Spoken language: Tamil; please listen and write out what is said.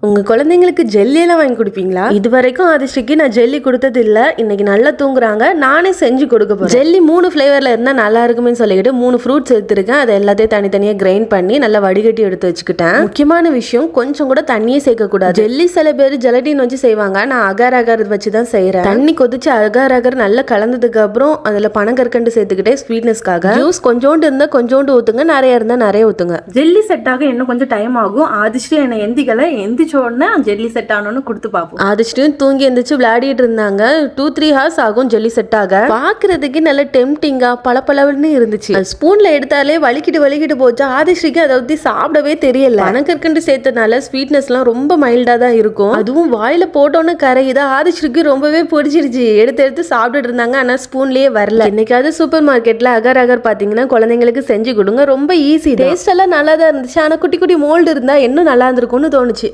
உங்க குழந்தைங்களுக்கு ஜெல்லி எல்லாம் வாங்கி கொடுப்பீங்களா? இது வரைக்கும் ஆதிஷ்டிக்கு நான் ஜெல்லி கொடுத்தது இல்ல. இன்னைக்கு நல்லா தூங்குறாங்க, நானே செஞ்சு கொடுக்க போறேன். ஜெல்லி 3 ஃபிளேவர்ல இருந்தா நல்லா இருக்குமே சொல்லிட்டு 3 ஃப்ரூட்ஸ் எடுத்துருக்கேன். அதை எல்லாத்தையும் தனித்தனியா கிரைண்ட் பண்ணி நல்லா வடிகட்டி எடுத்து வச்சுக்கிட்டேன். முக்கியமான விஷயம், கொஞ்சம் கூட தண்ணியே சேர்க்க கூடாது. ஜெல்லி சில பேர் ஜெலட்டின் வச்சு செய்வாங்க, நான் அகார் அகார் வச்சு தான் செய்யறேன். தண்ணி கொதிச்சு அகார் அகார் நல்லா கலந்ததுக்கு அப்புறம் அதுல பனங்கற்கண்டு சேர்த்துக்கிட்டே ஸ்வீட்னஸ்க்காக ஜூஸ் கொஞ்சோண்டு இருந்தா கொஞ்சோண்டு ஊத்துங்க, நிறைய இருந்தா நிறைய ஊத்துங்க. ஜெல்லி செட் ஆக இன்னும் கொஞ்சம் டைம் ஆகும். ஆதிஷ்டி என்ன எந்திரிச்ச உடனே ஜெல்லி செட் ஆனோன்னு கொடுத்து பார்ப்போம். ஆதிஷ்டியும் தூங்கி எந்திரிச்சு விளையாடிட்டு இருந்தாங்க. 2-3 ஹவர்ஸ் ஆகும் ஜெல்லி செட் ஆக. பாக்குறதுக்கு நல்ல டெம்டிங்கா பளபளன்னு இருந்துச்சு. ஸ்பூன்ல எடுத்தாலே வலிக்கிட்டு போச்சு. ஆதிஷ்டிக்கு அதை பத்தி சாப்பிடவே தெரியல. பனங்கற்கண்டு சேர்த்தனால ஸ்வீட்னஸ் எல்லாம் ரொம்ப மைல்டா தான் இருக்கும். அதுவும் வாயில போட்டோன்னு கரையுது. ஆதிஷ்டிக்கு ரொம்பவே பிடிச்சிருச்சு. எடுத்து சாப்பிட்டுட்டு இருந்தாங்க. ஆனா ஸ்பூன்லயே வரல. என்னைக்காவது சூப்பர் மார்க்கெட்ல அகர் அகர் பாத்தீங்கன்னா குழந்தைங்களுக்கு செஞ்சு கொடுங்க. ரொம்ப ஈஸி. டேஸ்ட் எல்லாம் நல்லா தான் இருந்துச்சு. ஆனா குட்டி குட்டி மோல்டு இருந்தா இன்னும் நல்லா இருந்திருக்கும்னு தோணுச்சு.